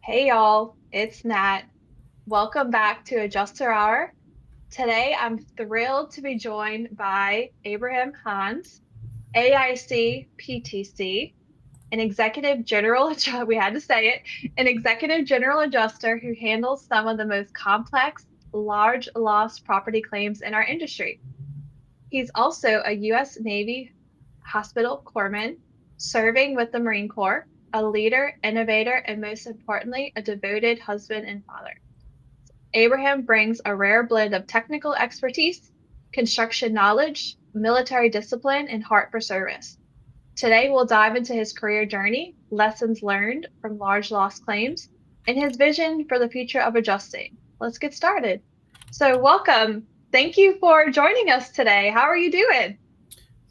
Hey y'all, it's Nat. Welcome back to Adjuster Hour. Today I'm thrilled to be joined by Abraham Hanze, AIC PTC, an executive general, we had to say it, an executive general adjuster who handles some of the most complex, large loss property claims in our industry. He's also a U.S. Navy Hospital Corpsman, serving with the Marine Corps, a leader, innovator, and most importantly, a devoted husband and father. Abraham brings a rare blend of technical expertise, construction knowledge, military discipline, and heart for service. Today, we'll dive into his career journey, lessons learned from large loss claims, and his vision for the future of adjusting. Let's get started. So, welcome. Thank you for joining us today. How are you doing?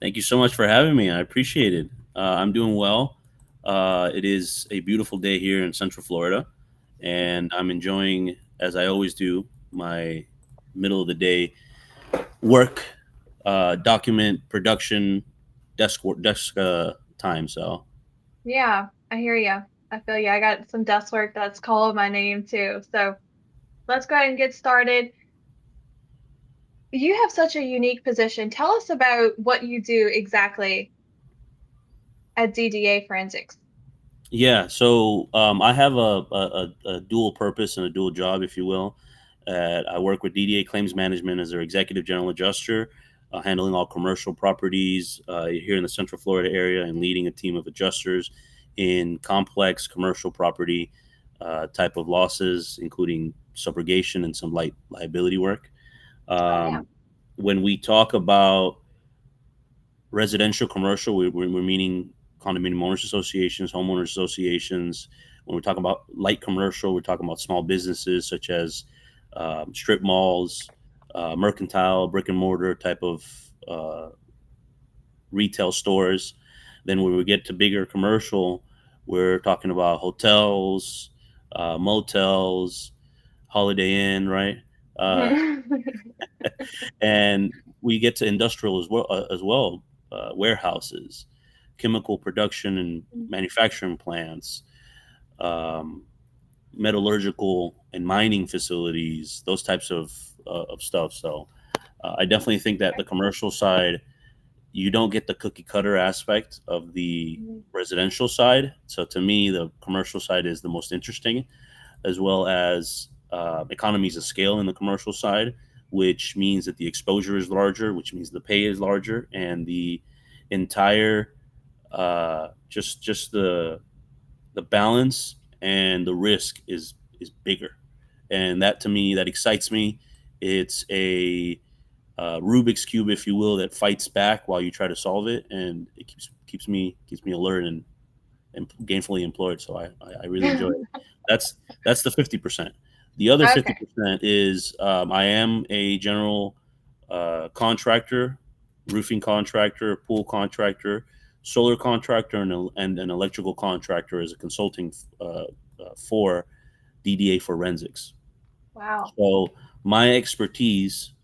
Thank you so much for having me. I appreciate it. I'm doing well. It is a beautiful day here in Central Florida, and I'm enjoying, as I always do, my middle of the day work, document production, desk time. So, Yeah, I hear you. I feel you. I got some desk work that's calling my name too. So let's go ahead and get started. You have such a unique position. Tell us about what you do exactly at DDA Forensics. yeah. I have a dual purpose and a dual job, if you will. I work with DDA Claims Management as their executive general adjuster, handling all commercial properties here in the Central Florida area and leading a team of adjusters in complex commercial property type of losses, including subrogation and some light liability work. Oh yeah. Um, when we talk about residential commercial, we're meaning condominium owners associations, homeowners associations. When we talk about light commercial, we're talking about small businesses such as strip malls, mercantile, brick and mortar type of uh, retail stores. Then when we get to bigger commercial, we're talking about hotels, motels, Holiday Inn, right? Uh, and we get to industrial as well, warehouses, chemical production and manufacturing plants, um, metallurgical and mining facilities, those types of stuff. So I definitely think that the commercial side, you don't get the cookie cutter aspect of the residential side. So to me, the commercial side is the most interesting, as well as economies of scale in the commercial side, which means that the exposure is larger, which means the pay is larger, and the entire just the balance and the risk is bigger, and that to me that excites me. It's a Rubik's cube, if you will, that fights back while you try to solve it, and it keeps me alert and gainfully employed. So I really enjoy it. That's the 50%. The other fifty Okay. percent is I am a general contractor, roofing contractor, pool contractor, solar contractor, and an electrical contractor as a consulting for DDA forensics. Wow. So my expertise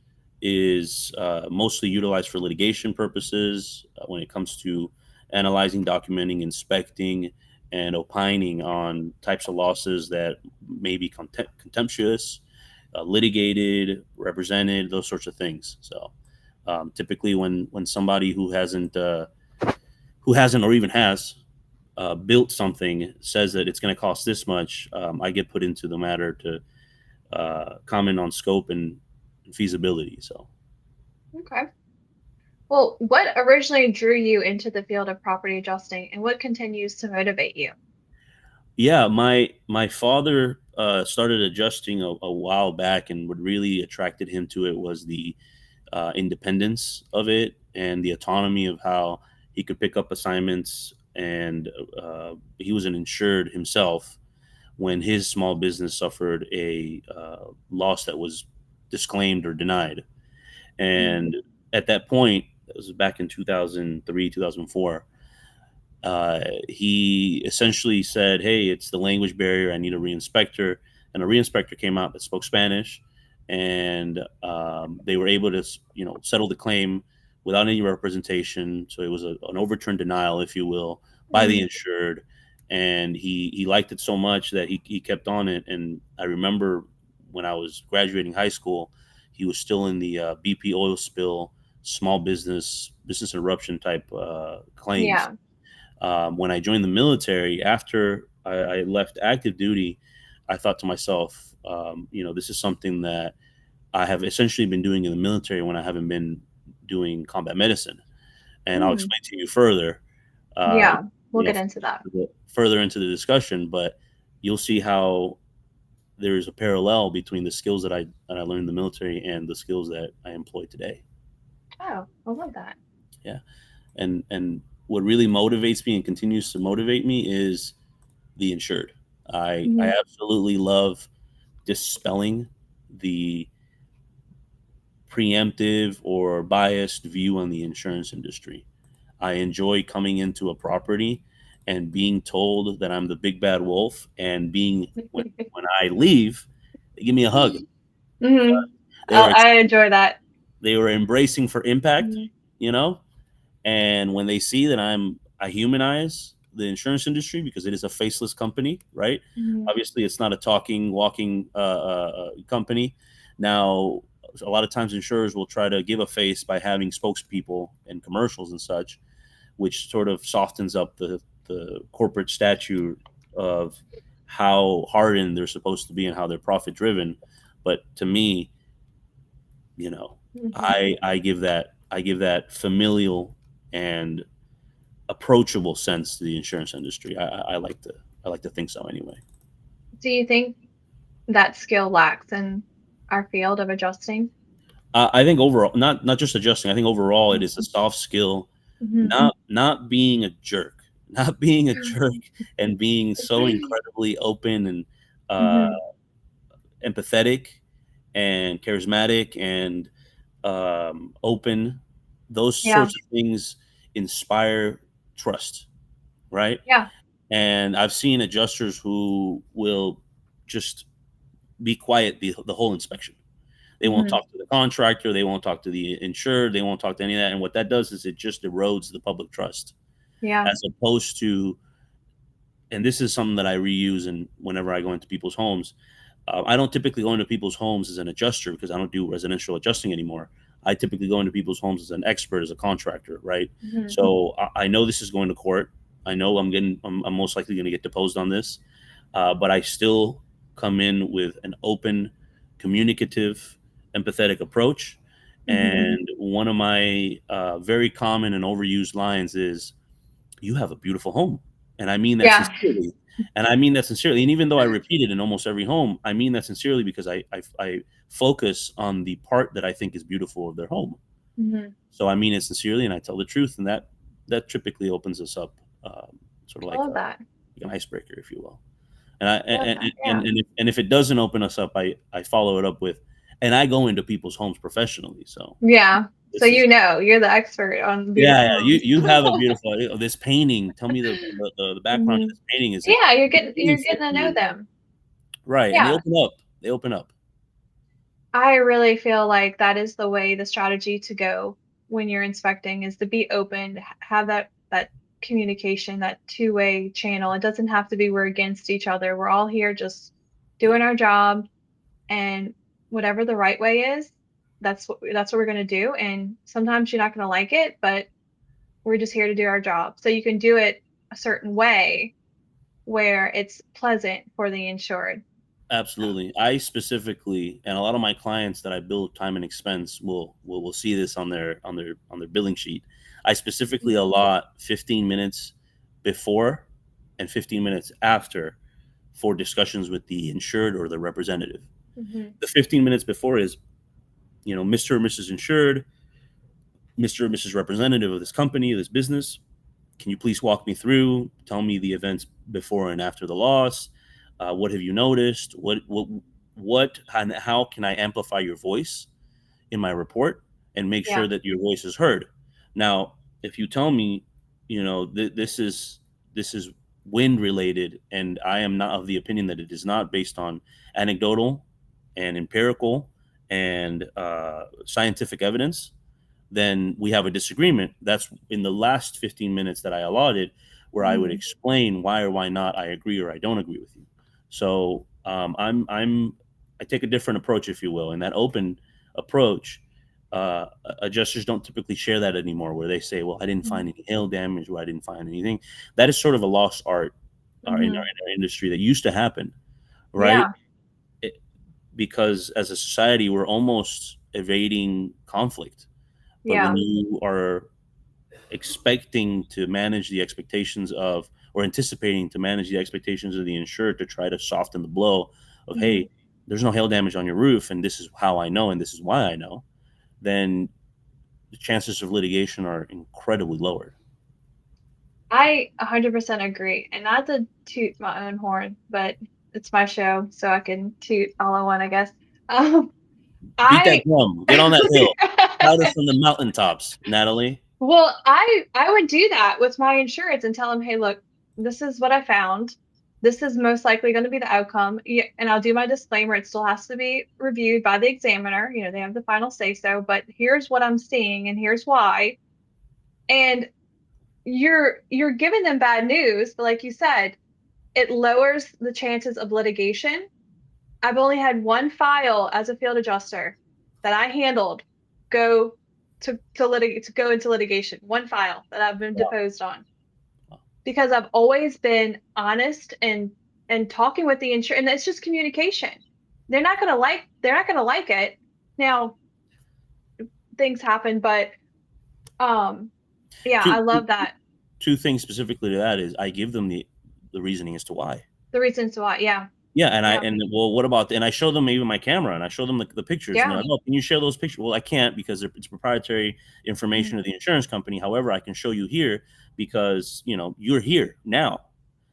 is mostly utilized for litigation purposes when it comes to analyzing, documenting, inspecting, and opining on types of losses that may be contemptuous, litigated, represented, those sorts of things. So typically, when somebody who hasn't or even has built something says that it's going to cost this much, I get put into the matter to comment on scope and feasibility. So, Okay. Well, what originally drew you into the field of property adjusting and what continues to motivate you? yeah, my father started adjusting a while back, and what really attracted him to it was the independence of it and the autonomy of how he could pick up assignments. And he was an insured himself when his small business suffered a loss that was disclaimed or denied. Mm, And at that point, it was back in 2003, 2004. He essentially said, "Hey, it's the language barrier. I need a reinspector." And a reinspector came out that spoke Spanish, and they were able to, settle the claim without any representation. So it was an overturned denial, if you will, by the mm, insured, and he liked it so much that he kept on it. And I remember when I was graduating high school, he was still in the BP oil spill, small business interruption type claims. Yeah. When I joined the military, after I left active duty, I thought to myself, this is something that I have essentially been doing in the military when I haven't been doing combat medicine. And I'll Mm. explain to you further, uh, Yeah. We'll get into that. further into the discussion, but you'll see how there is a parallel between the skills that I learned in the military and the skills that I employ today. Oh, I love that. Yeah. And what really motivates me and continues to motivate me is the insured. I Mhm. absolutely love dispelling the preemptive or biased view on the insurance industry. I enjoy coming into a property and being told that I'm the big bad wolf, and being when I leave, they give me a hug. Mhm. They were I enjoy that. they were embracing for impact, Mhm. you know, and when they see that I humanize the insurance industry because it is a faceless company, right? Mhm. Obviously, it's not a talking, walking company. Now, a lot of times insurers will try to give a face by having spokespeople and commercials and such, which sort of softens up the corporate statute of how hardened they're supposed to be and how they're profit driven. But to me, you know, Mhm. I give that familial and approachable sense to the insurance industry. I like to think so anyway. Do you think that skill lacks in our field of adjusting? I think overall, not just adjusting. I think overall, it is a Mhm. soft skill, Mhm. not being a jerk, not being a jerk, and being so incredibly open and uh, Mhm. empathetic and charismatic and open. Those Yeah. sorts of things inspire trust, right? Yeah. And I've seen adjusters who will just be quiet the whole inspection. They won't Mhm. talk to the contractor. They won't talk to the insured. They won't talk to any of that. And what that does is it just erodes the public trust, Yeah. as opposed to, and this is something that I reuse and whenever I go into people's homes. I don't typically go into people's homes as an adjuster because I don't do residential adjusting anymore. I typically go into people's homes as an expert, as a contractor, right? Mhm. So I know this is going to court. I know I'm most likely going to get deposed on this, but I still come in with an open, communicative, empathetic approach. Mhm. And one of my very common and overused lines is, "You have a beautiful home," and I mean that Yeah. sincerely. And I mean that sincerely. And even though I repeat it in almost every home, I mean that sincerely because I focus on the part that I think is beautiful of their home. Mhm. So I mean it sincerely, and I tell the truth, and that typically opens us up, sort of I like love that. an icebreaker, if you will. And I I love and that. and, Yeah. and if it doesn't open us up, I follow it up with, and I go into people's homes professionally. So Yeah. So this is you're the expert on yeah, beautiful yeah. You homes. you have a beautiful this painting. Tell me the background to Mhm. this painting. Is it Yeah, you're meaningful getting to to know you? them. Right, and they Yeah. open up. They open up. I really feel like that is the way, the strategy to go when you're inspecting is to be open, have that communication, that two-way channel. It doesn't have to be we're against each other. We're all here just Yeah, doing our job, and whatever the right way is, that's what we're going to do. And sometimes you're not going to like it, but we're just here to do our job. So you can do it a certain way where it's pleasant for the insured. So, absolutely. I specifically, and a lot of my clients that I bill time and expense will see this on their billing sheet. I specifically mhm. allot 15 minutes before and 15 minutes after for discussions with the insured or the representative. Mhm. The 15 minutes before is, Mr. or Mrs. Insured, Mr. or Mrs. Representative of this company, of this business. Can you please walk me through? Tell me the events before and after the loss. What have you noticed? What and how can I amplify your voice in my report and make sure Yeah. that your voice is heard? Now, if you tell me, this is wind related, and I am not of the opinion that it is not based on anecdotal and empirical and scientific evidence, then we have a disagreement. That's in the last 15 minutes that I allotted. where I would explain why or why not I agree or I don't agree with you. So I take a different approach, if you will, and that open approach. Adjusters don't typically share that anymore, where they say, "Well, I didn't find any hail damage, or I didn't find anything." That is sort of a lost art in our industry that used to happen, right? Yeah. Because as a society, we're almost evading conflict. But when Yeah. you are expecting to manage the expectations of, or anticipating to manage the expectations of the insured to try to soften the blow of, hey, there's no hail damage on your roof, and this is how I know, and this is why I know, then the chances of litigation are incredibly lowered. I 100% agree. And not to toot my own horn, but it's my show, so I can toot all I want, I guess. Um, Beat that I drum. Get on that hill. Shout it from the mountaintops, Natalie. well, I would do that with my insurance and tell them, hey, look, this is what I found. This is most likely going to be the outcome. And I'll do my disclaimer. It still has to be reviewed by the examiner. You know, they have the final say so, but here's what I'm seeing and here's why. And you're giving them bad news, but like you said, it lowers the chances of litigation. I've only had one file as a field adjuster that I handled go to go into litigation. One file that I've been Wow. deposed on because I've always been honest and talking with the insurer, and it's just communication. They're not gonna like it. Now things happen, but yeah, Two, I love that. two things specifically to that is I give them the reasoning as to why. The reasons why, yeah. Yeah, and Yeah. well, what about, and I show them even my camera, and I show them the pictures, and they're Yeah. like, "Oh, can you share those pictures?" Well, I can't because it's proprietary information of the insurance company. However, I can show you here because you're here now.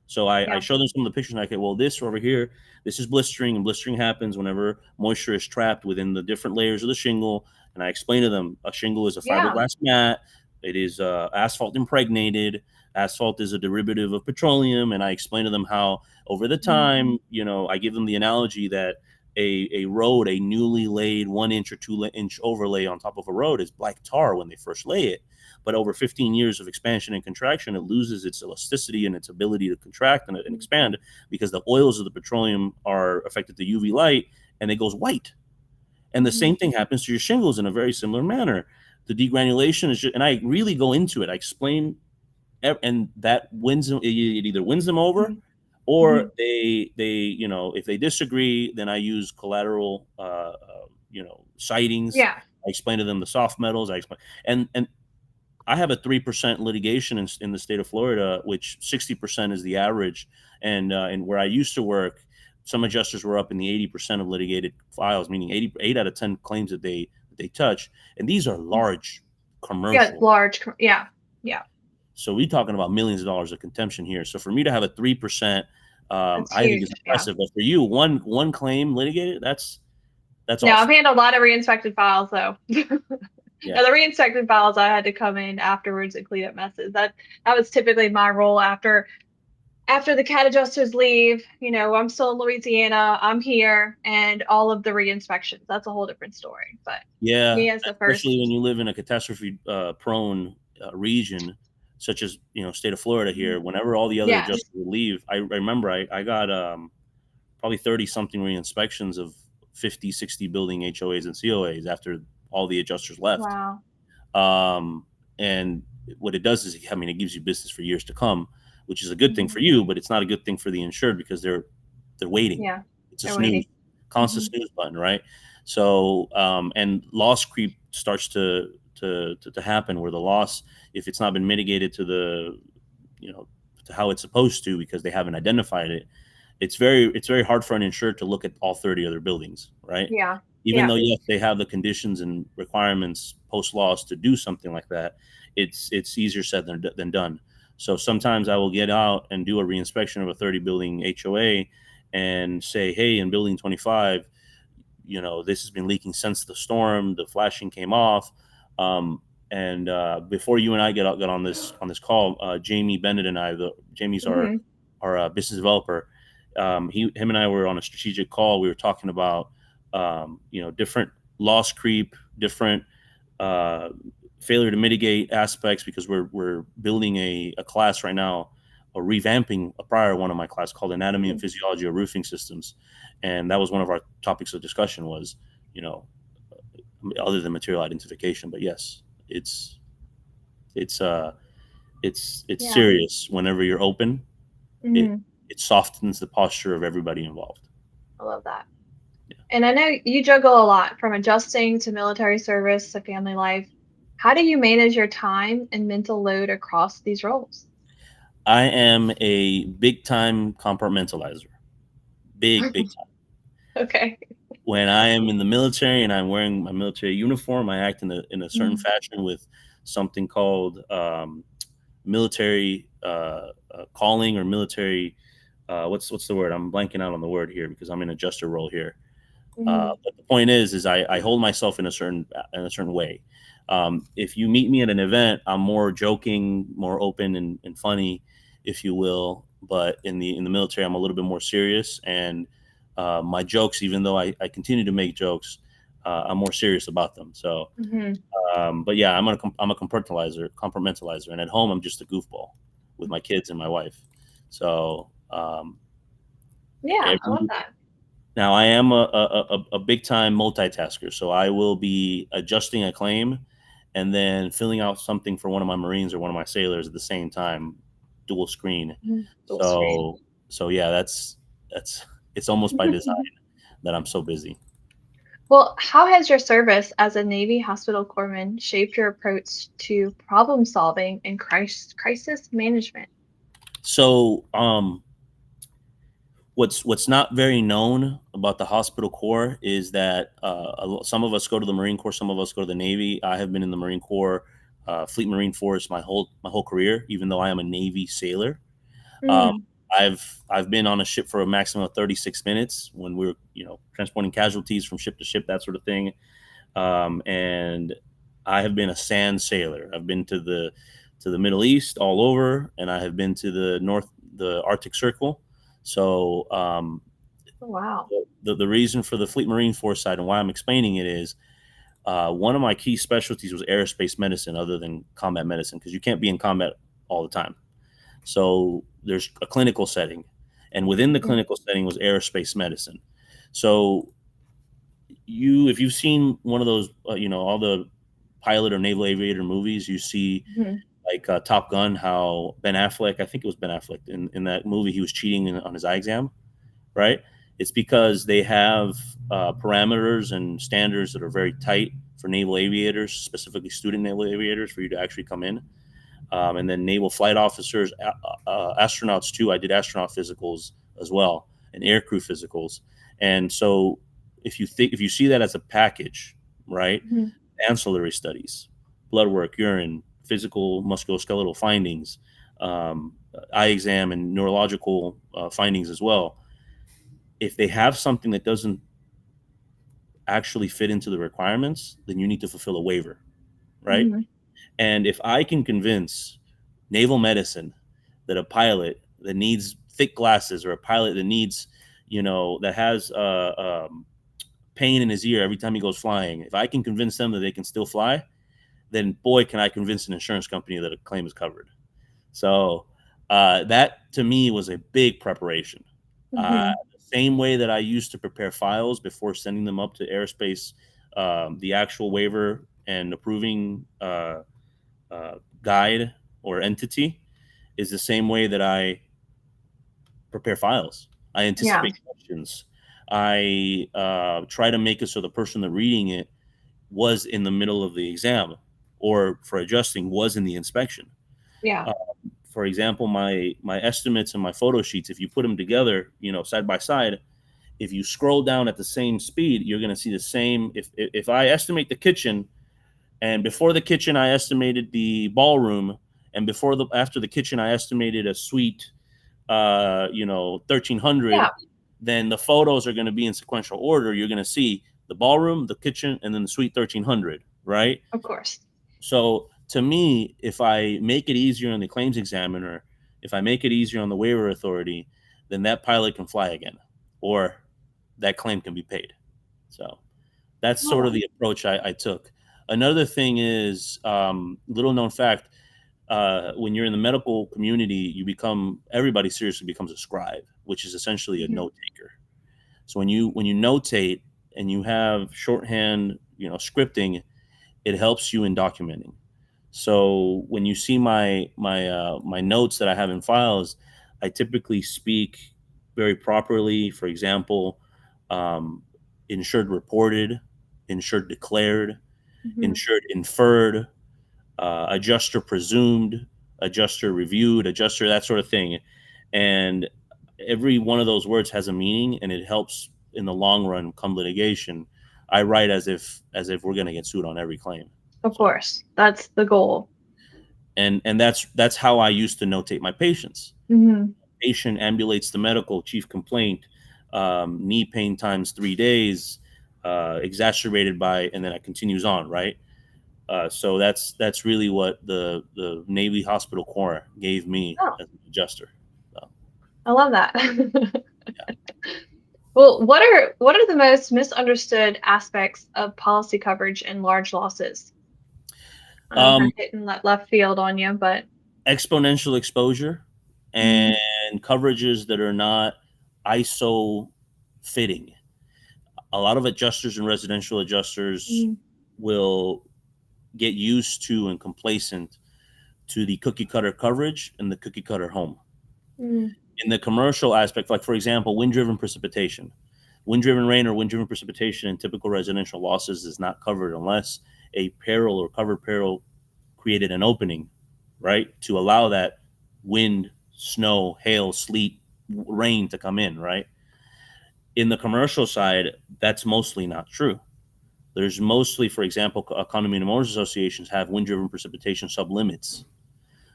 So I Yeah. show them some of the pictures, and I say, well, this over here, this is blistering, and blistering happens whenever moisture is trapped within the different layers of the shingle. And I explain to them a shingle is a Yeah. fiberglass mat. It is asphalt impregnated. Asphalt is a derivative of petroleum, and I explain to them how over the time, I give them the analogy that a road, a newly laid 1 inch or 2 inch overlay on top of a road is black tar when they first lay it. But over 15 years of expansion and contraction, it loses its elasticity and its ability to contract and expand because the oils of the petroleum are affected to UV light and it goes white. And the same thing happens to your shingles in a very similar manner. The degranulation is just, and I really go into it. I explain, and that wins them. It either wins them over, or they if they disagree, then I use collateral sightings. Yeah. I explain to them the soft metals. I explain, and I have a 3% litigation in the state of Florida, which 60% is the average. And where I used to work, some adjusters were up in the 80% of litigated files, meaning 8 out of 10 claims that they touch. And these are large Yeah. commercial. Large. Yeah. Yeah. So we're talking about millions of dollars of contention here. So for me to have a 3%, That's I think is huge. Yeah. impressive. But for you, one claim litigated, that's No, I've awesome. handled a lot of reinspected files though. Yeah. Now the reinspected files I had to come in afterwards and clean up messes. That was typically my role after the cat adjusters leave. I'm still in Louisiana. I'm here, and all of the reinspections. That's a whole different story. But Yeah, me as the especially when first. you live in a catastrophe prone region, such as state of Florida here. Whenever all the other Yes. adjusters would leave, I remember I got probably 30 something re-inspections of 50, 60 building HOAs and COAs after all the adjusters left. Wow. And what it does is, I mean, it gives you business for years to come, which is a good thing for you, but it's not a good thing for the insured because they're waiting. Yeah. It's a They're snooze, waiting. constant snooze button, right? So, and loss creep starts to happen, where the loss, if it's not been mitigated to to how it's supposed to, because they haven't identified it, it's very hard for an insured to look at all 30 other buildings, right? Yeah. Even Yeah. though, yes, they have the conditions and requirements post loss to do something like that, it's easier said than done. So sometimes I will get out and do a reinspection of a 30 building HOA and say, hey, in building 25, this has been leaking since the storm. The flashing came off. And before you and I got on this call, Jamie Bennett and Jamie's our business developer. Him and I were on a strategic call. We were talking about different loss creep, different failure to mitigate aspects, because we're building a class right now or revamping a prior one of my class called Anatomy and Mhm. Physiology of Roofing Systems, and that was one of our topics of discussion was, you know, other than material identification. But yes, it's it's uh it's Yeah. serious. Whenever you're open, it Mhm. it softens the posture of everybody involved. I love that. Yeah. And I know you juggle a lot from adjusting to military service to family life. How do you manage your time and mental load across these roles? I am a big time compartmentalizer. Big time. Okay. When I am in the military and I'm wearing my military uniform, I act in a certain Mhm. fashion with something called military calling, or military. What's the word? I'm blanking out on the word here because I'm in adjuster role here. Mhm. But the point is I hold myself in a certain way. If you meet me at an event, I'm more joking, more open and funny, if you will. But in the military, I'm a little bit more serious, and my jokes, even though I continue to make jokes, I'm more serious about them. So, Mhm. but yeah, I'm a compartmentalizer, and at home, I'm just a goofball with my kids and my wife. So, Yeah, I love every that. now, I am a big time multitasker, so I will be adjusting a claim and then filling out something for one of my Marines or one of my sailors at the same time, dual screen. Mhm. Dual screen. So yeah, that's it's almost by design that I'm so busy. Well, how has your service as a Navy hospital corpsman shaped your approach to problem solving and crisis management? So what's not very known about the hospital corps is that some of us go to the Marine Corps, some of us go to the Navy. I have been in the Marine Corps, Fleet Marine Force my whole career, even though I am a Navy sailor. Um, Mm, I've been on a ship for a maximum of 36 minutes when we were, transporting casualties from ship to ship, that sort of thing. And I have been a sand sailor. I've been to the Middle East all over, and I have been to the Arctic Circle. So oh, wow. the reason for the Fleet Marine Force side and why I'm explaining it is one of my key specialties was aerospace medicine, other than combat medicine, because you can't be in combat all the time. So there's a clinical setting, and within the Mhm, clinical setting was aerospace medicine. So if you've seen one of those, all the pilot or naval aviator movies, you see mhm. like Top Gun, how Ben Affleck, I think it was Ben Affleck, in that movie, he was cheating on his eye exam, right? It's because they have parameters and standards that are very tight for naval aviators, specifically student naval aviators, for you to actually come in. And then naval flight officers, astronauts too. I did astronaut physicals as well, and aircrew physicals. And so, if you see that as a package, right? Mhm. Ancillary studies, blood work, urine, physical musculoskeletal findings, eye exam, and neurological findings as well. If they have something that doesn't actually fit into the requirements, then you need to fulfill a waiver, right? Mhm. And if I can convince naval medicine that a pilot that needs thick glasses, or a pilot that needs, that has pain in his ear every time he goes flying, if I can convince them that they can still fly, then boy, can I convince an insurance company that a claim is covered. So that to me was a big preparation. Mhm. The same way that I used to prepare files before sending them up to aerospace, the actual waiver and approving guide or entity is the same way that I prepare files. I Yeah. anticipate questions. I try to make it so the person that reading it was in the middle of the exam, or for adjusting was in the inspection. Yeah. Uh, for example, my estimates and my photo sheets, if you put them together, side by side, if you scroll down at the same speed, you're going to see the same. If I estimate the kitchen, and before the kitchen I estimated the ballroom, and after the kitchen I estimated a suite, 1300, Yeah. then the photos are going to be in sequential order. You're going to see the ballroom, the kitchen, and then the suite 1300, right? Of course. So to me, if I make it easier on the claims examiner, if I make it easier on the waiver authority, then that pilot can fly again, or that claim can be paid. So that's sort Oh. of the approach I took. Another thing is, little known fact, when you're in the medical community, everybody seriously becomes a scribe, which is essentially a Mhm. note taker. So when you notate and you have shorthand, scripting, it helps you in documenting. So when you see my notes that I have in files, I typically speak very properly. For example, um, insured reported, insured declared, Mhm. insured inferred, adjuster presumed, adjuster reviewed, adjuster, that sort of thing. And every one of those words has a meaning, and it helps in the long run come litigation. I write as if we're going to get sued on every claim. Of So course, that's the goal. and that's how I used to notate my patients. Mhm. Patient ambulates to medical, chief complaint, knee pain times 3 days, exacerbated by, and then it continues on, right? So that's really what the Navy Hospital Corps gave me Oh, as an adjuster. So, I love that. yeah. Well, what are the most misunderstood aspects of policy coverage in large losses? I'm kind Um, of hitting left field on you, but Exponential exposure and mm, coverages that are not ISO fitting. A lot of adjusters and residential adjusters mm, will get used to and complacent to the cookie cutter coverage and the cookie cutter home. mm, In the commercial aspect, like for example, wind driven precipitation, wind driven rain or wind driven precipitation in typical residential losses is not covered unless a peril or covered peril created an opening, right, to allow that wind, snow, hail, sleet, rain to come in, right? In the commercial side, that's mostly not true. There's mostly, for example, condominium owners associations have wind driven precipitation sublimits.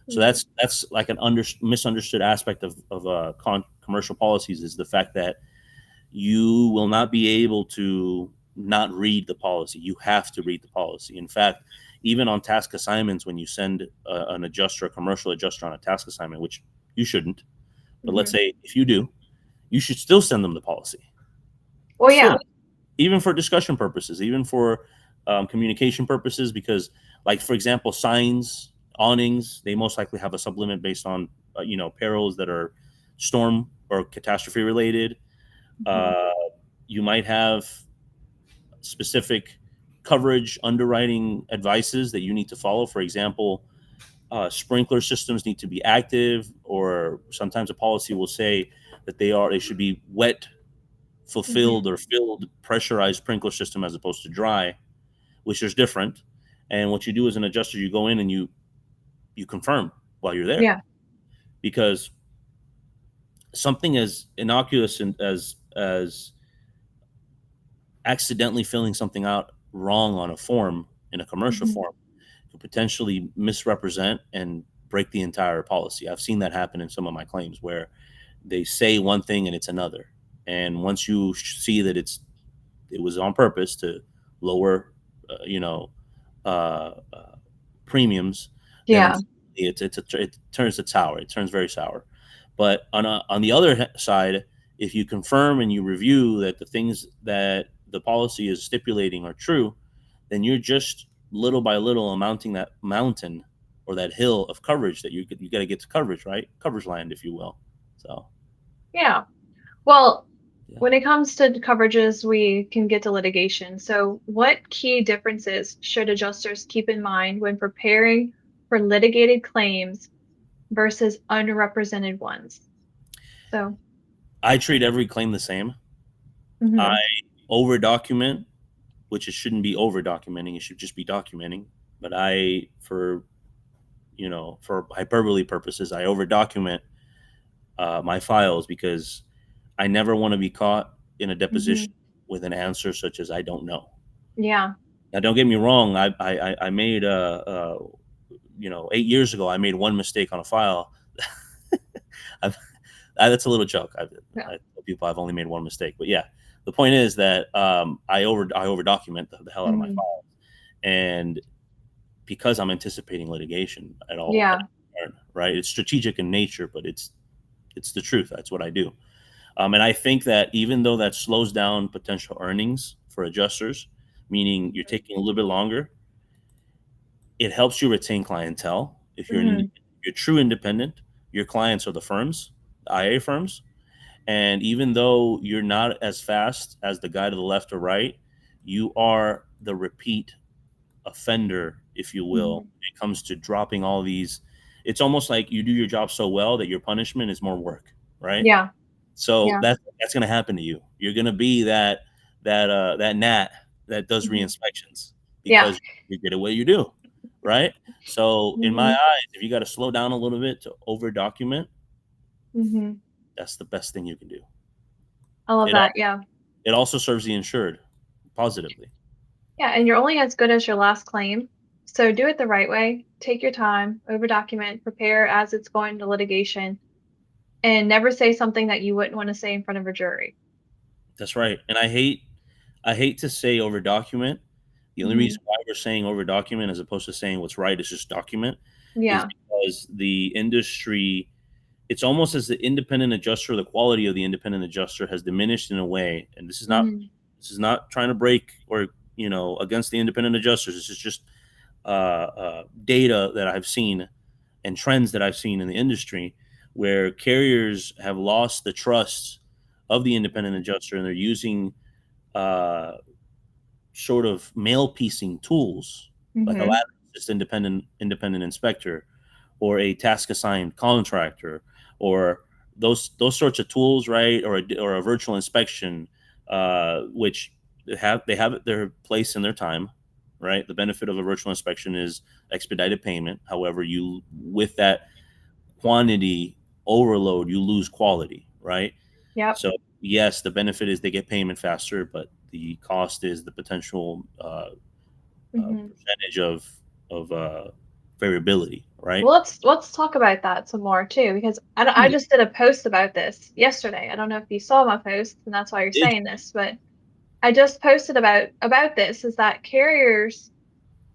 So mm, that's like an misunderstood aspect of commercial policies, is the fact that you will not be able to not read the policy. You have to read the policy. In fact, even on task assignments, when you send an adjuster, a commercial adjuster on a task assignment, which you shouldn't, but let's mhm. say if you do, you should still send them the policy. Well, yeah. Still, even for discussion purposes, even for communication purposes, because, like for example, signs, awnings, they most likely have a sublimit based on perils that are storm or catastrophe related. Mhm, Uh, you might have specific coverage underwriting advices that you need to follow. For example, sprinkler systems need to be active, or sometimes a policy will say that they should be wet, fulfilled, mhm. or filled pressurized sprinkler system as opposed to dry, which is different. And what you do as an adjuster, you go in and you confirm while you're there, Yeah. because something as innocuous and as accidentally filling something out wrong on a form in a commercial Mhm, form could potentially misrepresent and break the entire policy. I've seen that happen in some of my claims where they say one thing and it's another. And once you see that it was on purpose to lower, uh, you know, uh, uh, premiums, then yeah. it turns to sour. It turns very sour. But on the other side, if you confirm and you review that the things that the policy is stipulating are true, then you're just little by little amounting that mountain or that hill of coverage that you got to get to coverage, right? Coverage land, if you will. So Yeah. Well, yeah. when it comes to coverages, we can get to litigation. So, what key differences should adjusters keep in mind when preparing for litigated claims versus unrepresented ones? So, I treat every claim the same. I mhm, over document, which it shouldn't be over documenting. It should just be documenting. But for hyperbole purposes, I over document my files because I never want to be caught in a mhm, deposition with an answer such as "I don't know." yeah, Now, don't get me wrong. I made 8 years ago, I made one mistake on a file. I've, that's a little joke. yeah, I tell people I've only made one mistake, but yeah, the point is that I over document the hell out of my mhm, file, and because I'm anticipating litigation at yeah, all, right? It's strategic in nature, but it's the truth. That's what I do. And I think that even though that slows down potential earnings for adjusters, meaning you're taking a little bit longer, it helps you retain clientele. If Hmm. you're true independent, your clients are the firms, the IA firms. And even though you're not as fast as the guy to the left or right, you are the repeat offender, if you will, Hmm. when it comes to dropping all these. It's almost like you do your job so well that your punishment is more work, right? Yeah. So Yeah. that's going to happen to you. You're going to be that gnat that does Hmm. re-inspections Yeah. because you're good at what you do, right? So in my Hmm. eyes, if you got to slow down a little bit to over document, Hmm. that's the best thing you can do. I love It that. al- Yeah. it also serves the insured positively. Yeah. And you're only as good as your last claim. So do it the right way. Take your time, over document, prepare as it's going to litigation, and never say something that you wouldn't want to say in front of a jury. That's right. And I hate to say over document. The only Hmm. reason why we're saying over document as opposed to saying what's right is just document is Yeah. because the industry, it's almost as the independent adjuster, the quality of the independent adjuster has diminished in a way. And Hmm. this is not trying to break or against the independent adjusters. This is just data that I've seen and trends that I've seen in the industry where carriers have lost the trust of the independent adjuster and they're using uh, sort of mail piecing tools like a Hmm. ladder assist independent inspector or a task assigned contractor or those sorts of tools, right? Or a virtual inspection, which they have their place in their time, right? The benefit of a virtual inspection is expedited payment. However, you with that quantity overload, you lose quality, right? Yep. So yes, the benefit is they get payment faster, but the cost is the potential Hmm. percentage of variability, right? Well, let's talk about that some more too, because I Yeah. just did a post about this yesterday. I don't know if you saw my post, and that's why you're Did saying this, but I just posted about this is that carriers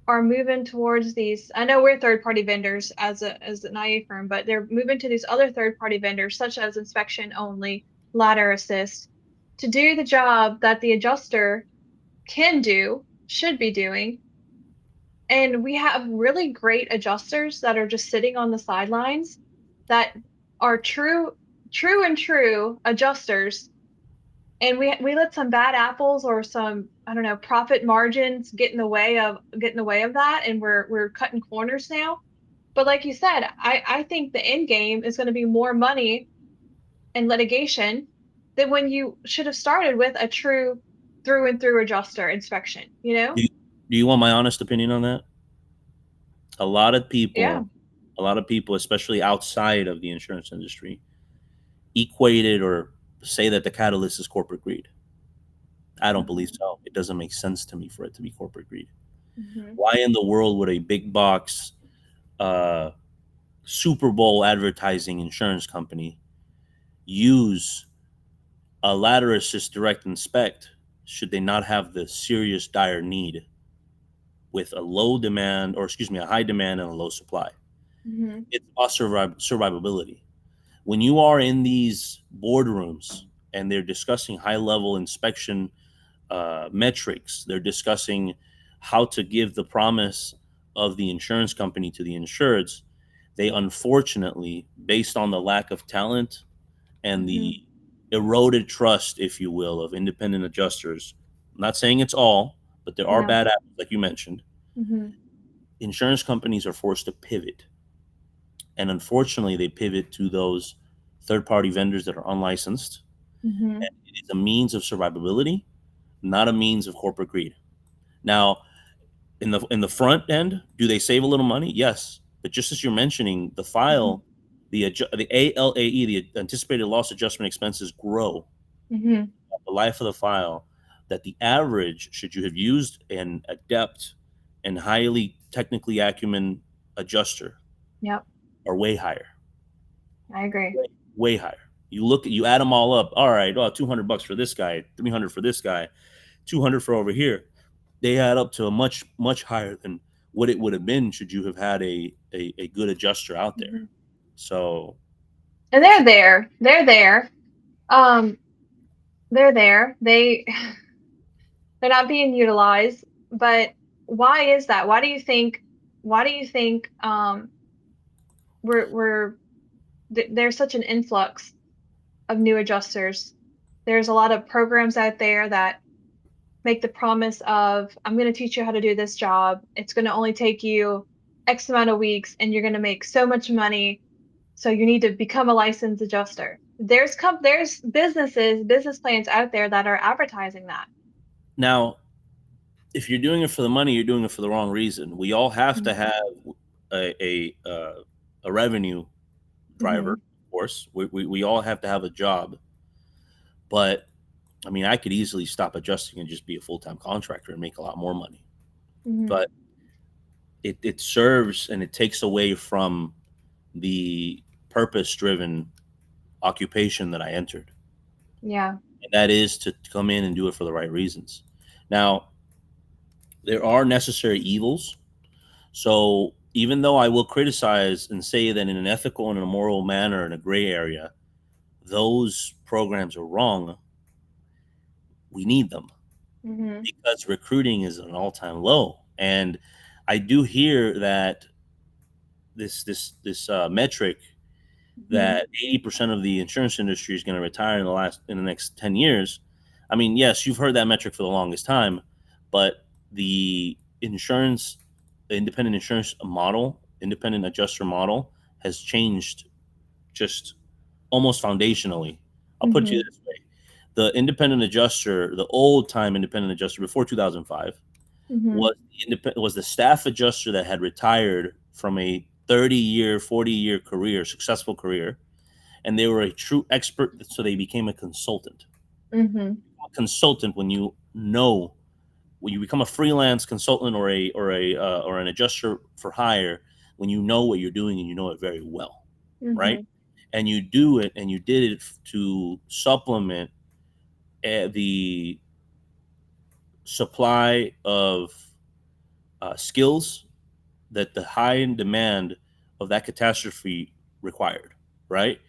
are moving towards these. I know we're third party vendors as an IA firm, but they're moving to these other third party vendors such as inspection only, ladder assist, to do the job that the adjuster can do, should be doing. And we have really great adjusters that are just sitting on the sidelines that are true adjusters. And we let some bad apples or some, I don't know, profit margins get in the way of that, and we're cutting corners now. But like you said, I think the end game is going to be more money in litigation than when you should have started with a true through and through adjuster inspection, you know? you, do you want my honest opinion on that? A lot of Yeah. people, a lot of people, especially outside of the insurance industry, equate it or say that the catalyst is corporate greed. I don't believe Hmm. so. It doesn't make sense to me for it to be corporate greed. Hmm. Why in the world would a big box uh, Super Bowl advertising insurance company use a ladder assist direct inspect should they not have the serious dire need with a low demand, or excuse me, a high demand and a low supply? Hmm. It's about survivability. When you are in these boardrooms and they're discussing high level inspection metrics, they're discussing how to give the promise of the insurance company to the insureds. They unfortunately, based on the lack of talent and Hmm. the eroded trust, if you will, of independent adjusters, I'm not saying it's all, but there are Yeah. bad apples, like you mentioned. Hmm. Insurance companies are forced to pivot. And unfortunately, they pivot to those third party vendors that are unlicensed. Hmm. And it is a means of survivability, not a means of corporate greed. Now, in the front end, do they save a little money? Yes, but just as you're mentioning, the Hmm. file, the ALAE, the anticipated loss adjustment expenses grow Hmm. the life of the file. That the average, should you have used an adept and highly technically acumen adjuster, Yep. are way higher, I agree. way higher. You add them all up. All right, well, $200 for this guy, 300 for this guy, 200 for over here. They add up to a much higher than what it would have been should you have had a good adjuster out there. Hmm. So And it's they're there. They're there. Um, they're there. They're not being utilized. But why is that? Why do you think? there's such an influx of new adjusters. There's a lot of programs out there that make the promise of, I'm going to teach you how to do this job. It's going to only take you X amount of weeks and you're going to make so much money. So you need to become a licensed adjuster. There's business plans out there that are advertising that. Now, if you're doing it for the money, you're doing it for the wrong reason. We all have to have a revenue driver, of course. We all have to have a job. But I mean, I could easily stop adjusting and just be a full-time contractor and make a lot more money. But it serves and it takes away from the purpose-driven occupation that I entered. Yeah. And that is to come in and do it for the right reasons. Now, there are necessary evils. So even though I will criticize and say that in an ethical and a moral manner, in a gray area, those programs are wrong, we need them because recruiting is an all-time low. And I do hear that this metric that 80% of the insurance industry is going to retire in the next 10 years. I mean, yes, you've heard that metric for the longest time, but the independent insurance model, independent adjuster model has changed just almost foundationally. I'll put it this way. The independent adjuster, the old time independent adjuster before 2005 was the staff adjuster that had retired from a 30-year, 40-year career, successful career, and they were a true expert, so they became a consultant. A consultant when you become a freelance consultant or an adjuster for hire, when you know what you're doing and you know it very well, right? And you do it, and you did it to supplement the supply of skills that the high demand of that catastrophe required, right?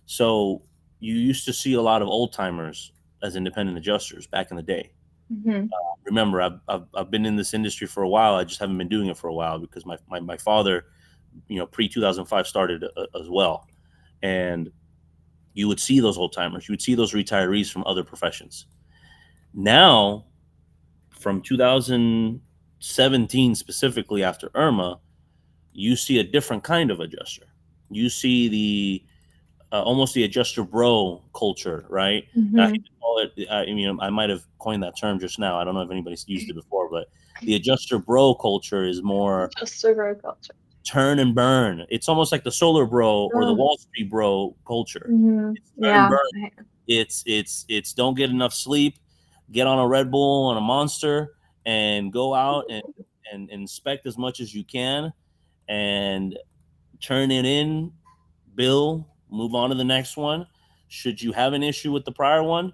So you used to see a lot of old timers as independent adjusters back in the day. Remember, I've been in this industry for a while. I just haven't been doing it for a while because my father, pre 2005 started as well, and you would see those old timers. You would see those retirees from other professions. Now, from 2017 specifically after Irma, you see a different kind of adjuster. You see the almost the adjuster bro culture, right? I hate to call it. I might have coined that term just now. I don't know if anybody's used it before, but the adjuster bro culture is more adjuster bro culture. Turn and burn. It's almost like the Solar Bro or the Wall Street Bro culture. It's turn and burn. It's don't get enough sleep, get on a Red Bull and a Monster, and go out and inspect as much as you can, and turn it in, bill, move on to the next one. Should you have an issue with the prior one,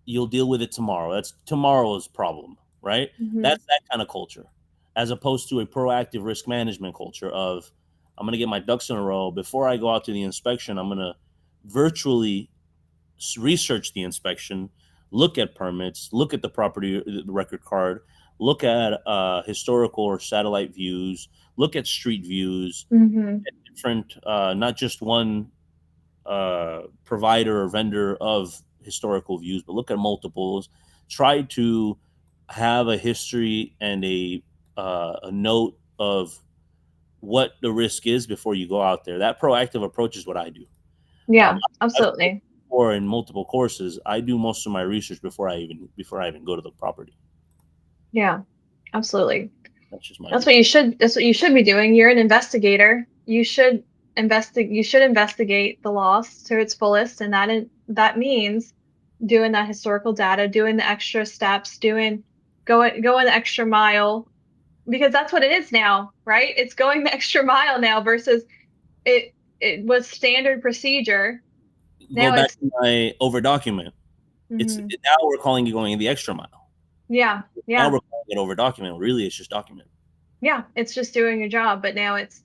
you'll deal with it tomorrow. That's tomorrow's problem, right? That's that kind of culture, as opposed to a proactive risk management culture of, I'm going to get my ducks in a row. Before I go out to the inspection, I'm going to virtually research the inspection, look at permits, look at the property record card, look at historical or satellite views, look at street views, different, not just one provider or vendor of historical views, but look at multiples. Try to have a history and a note of what the risk is before you go out there. That proactive approach is what I do. Yeah, absolutely. Or in multiple courses, I do most of my research before I even go to the property. Yeah, absolutely. That's what you should be doing. You're an investigator. You should investigate the loss to its fullest, and that means doing that historical data, doing the extra steps, going the extra mile, because that's what it is now, right? It's going the extra mile now versus it was standard procedure. Go back to my over document. It's now we're calling it going the extra mile. Yeah. Now we're calling it over document. Really, it's just document. Yeah, it's just doing your job, but now it's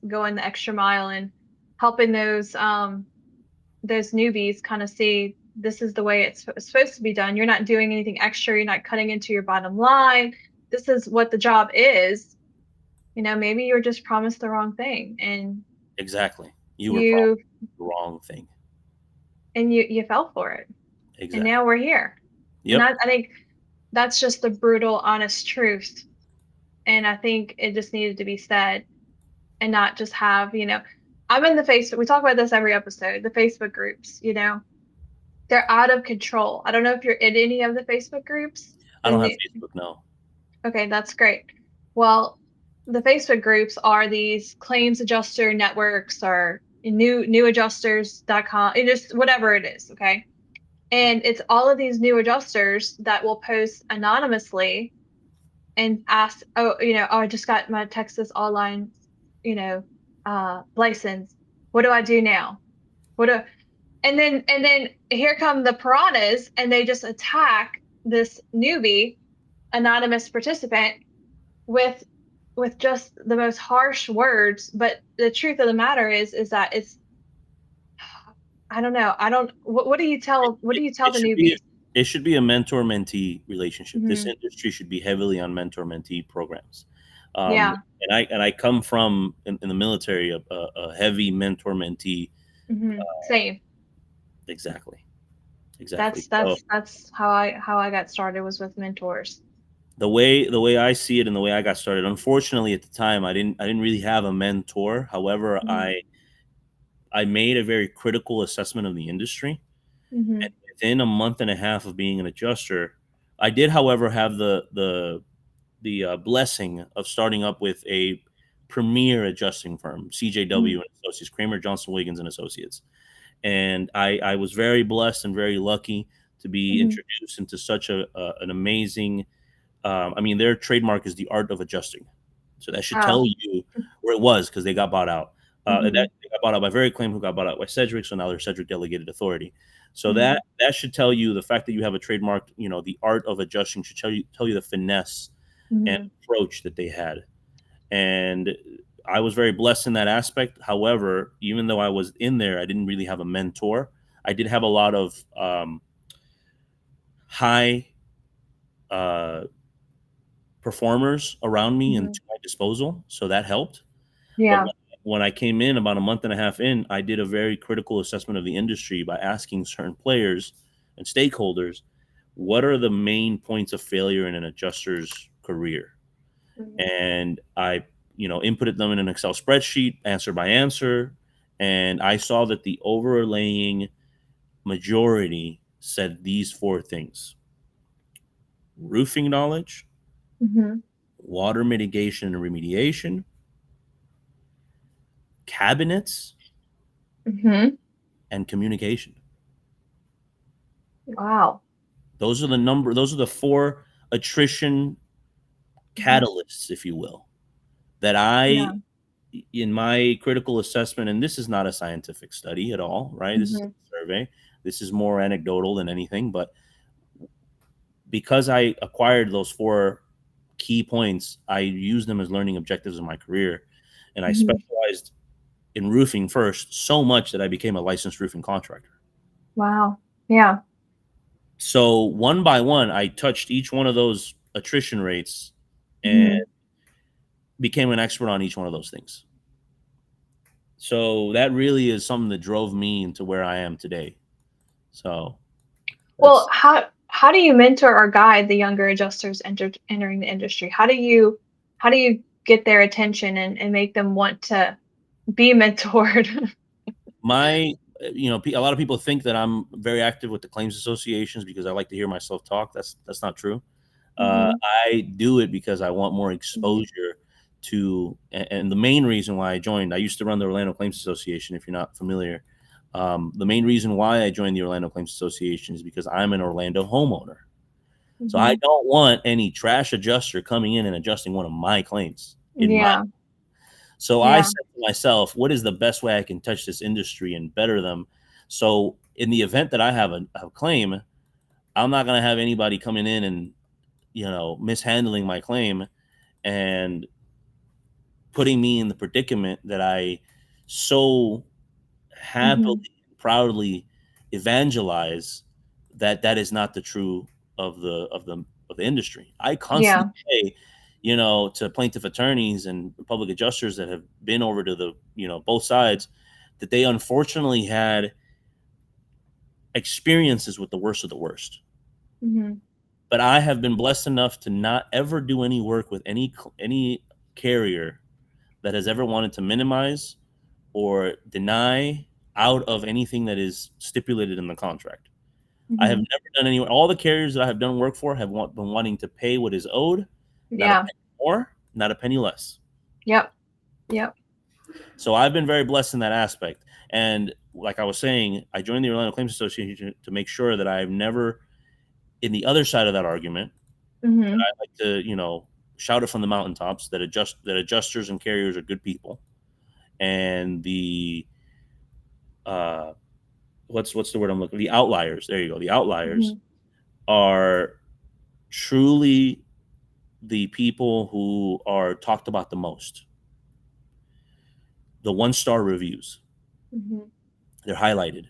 going the extra mile and helping those newbies kind of see this is the way it's supposed to be done. You're not doing anything extra. You're not cutting into your bottom line. This is what the job is. Maybe you were just promised the wrong thing, and Exactly. You were promised you the wrong thing. you fell for it, and Exactly. now we're here. And Yep. I think that's just the brutal, honest truth. And I think it just needed to be said, and not just have, I'm in the Facebook. We talk about this every episode. The Facebook groups, they're out of control. I don't know if you're in any of the Facebook groups. I don't have Facebook now. Okay, that's great. Well, the Facebook groups are these claims adjuster networks or newadjusters.com, and just whatever it is, okay? And it's all of these new adjusters that will post anonymously and ask, oh, I just got my Texas online, license. What do I do now? What do and then here come the piranhas, and they just attack this newbie anonymous participant with just the most harsh words. But the truth of the matter is that it's, I don't know. I don't what do you tell It the should be newbies? it should be a mentor-mentee relationship. This Hmm. industry should be heavily on mentor-mentee programs. Yeah. And I come from in the military a heavy mentor-mentee. Hmm. Same. Exactly. Exactly. That's So how I got started, was with mentors. the way I see it and the way I got started, unfortunately at the time I didn't really have a mentor. However, Hmm. I made a very critical assessment of the industry. And Hmm. within a month and a half of being an adjuster, I did, however, have the blessing of starting up with a premier adjusting firm, CJW Hmm. and Associates, Kramer Johnson Wiggins and Associates. And I was very blessed and very lucky to be Hmm. introduced into such an amazing. I mean, their trademark is the art of adjusting, so that should Oh. tell you where it was because they got bought out. And Hmm. that they got bought out by Very Claim, who got bought out by Cedric, so now they're Cedric Delegated Authority. So Hmm. that should tell you the fact that you have a trademark. The art of adjusting should tell you the finesse and Hmm. approach that they had. And I was very blessed in that aspect. However, even though I was in there, I didn't really have a mentor. I did have a lot of high uh, performers around me and Hmm. to my disposal, so that helped. But Yeah. when I came in about a month and a half in, I did a very critical assessment of the industry by asking certain players and stakeholders, what are the main points of failure in an adjuster's career? Hmm. And I, inputted them in an Excel spreadsheet, answer by answer, and I saw that the overlaying majority said these four things: roofing knowledge, Hmm. water mitigation and remediation, cabinets, Hmm. and communication. Wow. Those are the four attrition Hmm. catalysts, if you will, that Yeah. in my critical assessment, and this is not a scientific study at all, right? This is Hmm. a survey. This is more anecdotal than anything, but because I acquired those four key points, I used them as learning objectives in my career. And I Hmm. specialized in roofing first so much that I became a licensed roofing contractor. Wow. Yeah. So one by one, I touched each one of those attrition rates and Hmm. became an expert on each one of those things. So that really is something that drove me into where I am today. So Well, that's how do you mentor or guide the younger adjusters entering the industry? How do you get their attention, and make them want to be mentored? my, a lot of people think that I'm very active with the claims associations because I like to hear myself talk. That's not true. Hmm. I do it because I want more Hmm. exposure to, and the main reason why I joined, I used to run the Orlando Claims Association, if you're not familiar. The main reason why I joined the Orlando Claims Association is because I'm an Orlando homeowner. So I Hmm. don't want any trash adjuster coming in and adjusting one of my claims in my. Yeah. So I Yeah. said to myself, what is the best way I can touch this industry and better them? So in the event that I have a claim, I'm not going to have anybody coming in and mishandling my claim and putting me in the predicament that I so happily, Hmm. proudly evangelize that is not the true of the industry. I constantly Yeah. say, to plaintiff attorneys and public adjusters that have been over to the, both sides, that they unfortunately had experiences with the worst of the worst. Mm-hmm. But I have been blessed enough to not ever do any work with any carrier that has ever wanted to minimize or deny out of anything that is stipulated in the contract. I have Mm-hmm. never done any. All the carriers that I have done work for have been wanting to pay what is owed, not a Yeah. penny more, not a penny less. Yep. Yep. So I've been very blessed in that aspect. And like I was saying, I joined the Orlando Claims Association to make sure that I've never, in the other side of that argument, Mm-hmm. I like to, shout it from the mountaintops that adjusters and carriers are good people, and the what's the word I'm looking? The outliers. There you go. The outliers Mm-hmm. are truly the people who are talked about the most. The 1-star reviews, Mm-hmm. they're highlighted.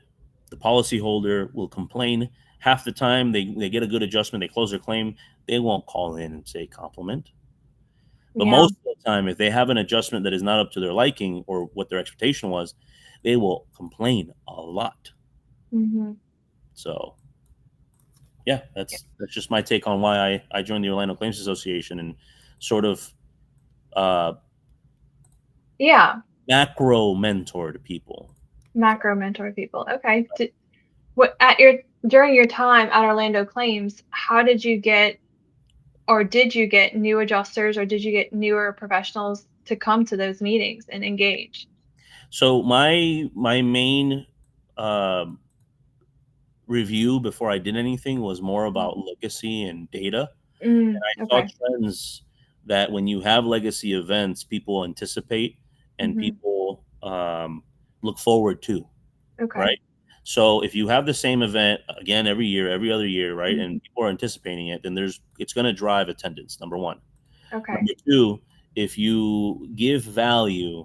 The policyholder will complain. Half the time they get a good adjustment, they close their claim, they won't call in and say compliment. But Yeah. most of the time, if they have an adjustment that is not up to their liking or what their expectation was, they will complain a lot. Mm-hmm. So yeah, that's just my take on why I joined the Orlando Claims Association and sort of uh, Yeah. macro mentor to people. Macro mentor people. Okay. During your time at Orlando Claims, how did you get, or did you get new adjusters, or did you get newer professionals to come to those meetings and engage? So my main uh, review before I did anything was more about legacy and data. And I saw Okay. trends that when you have legacy events, people anticipate and Mm-hmm. people look forward to, Okay. right? So if you have the same event again every year, every other year, right, Mm-hmm. and people are anticipating it, then it's going to drive attendance. Number one. Okay. Number two, if you give value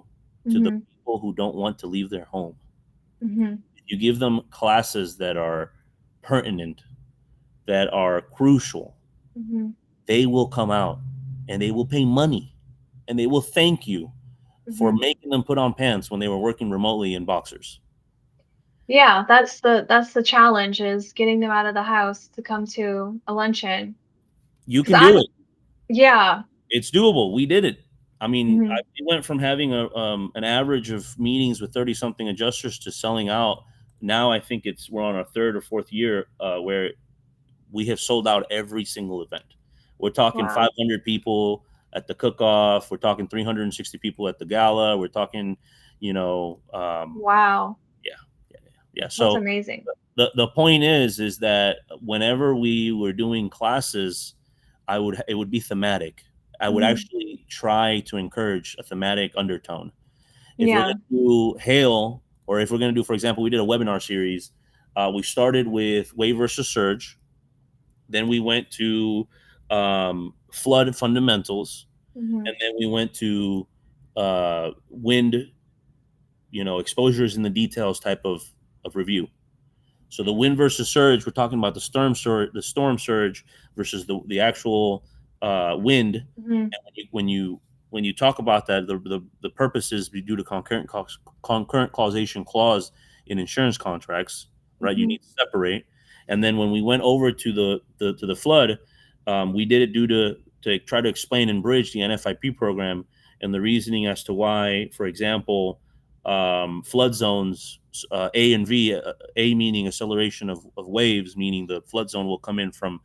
to the Mm-hmm. people who don't want to leave their home, Mm-hmm. if you give them classes that are pertinent, that are crucial, Mm-hmm. they will come out and they will pay money and they will thank you for Mm-hmm. making them put on pants when they were working remotely in boxers. Yeah, that's the challenge, is getting them out of the house to come to a luncheon. You Because can do I'm it. Yeah. It's doable. We did it. I mean, Mm-hmm. we went from having an average of meetings with 30 something adjusters to selling out. Now I think we're on our third or fourth year where we have sold out every single event. We're talking Wow. 500 people at the cook-off. We're talking 360 people at the gala. We're talking, Wow. yeah, yeah, yeah. That's So amazing. the point is that whenever we were doing classes, it would be thematic. I would Mm-hmm. actually try to encourage a thematic undertone. If we're going Yeah. to do hail, or if we're going to do, for example, we did a webinar series. We started with wave versus surge. Then we went to flood fundamentals, Mm-hmm. and then we went to wind, exposures in the details type of review. So the wind versus surge, we're talking about the storm surge versus the actual wind. Mm-hmm. And when you talk about that, the purpose is due to concurrent causation clause in insurance contracts, right? You Mm-hmm. need to separate. And then when we went over to the flood, we did it due to try to explain and bridge the NFIP program and the reasoning as to why, for example, flood zones A and V, A meaning acceleration of waves, meaning the flood zone will come in from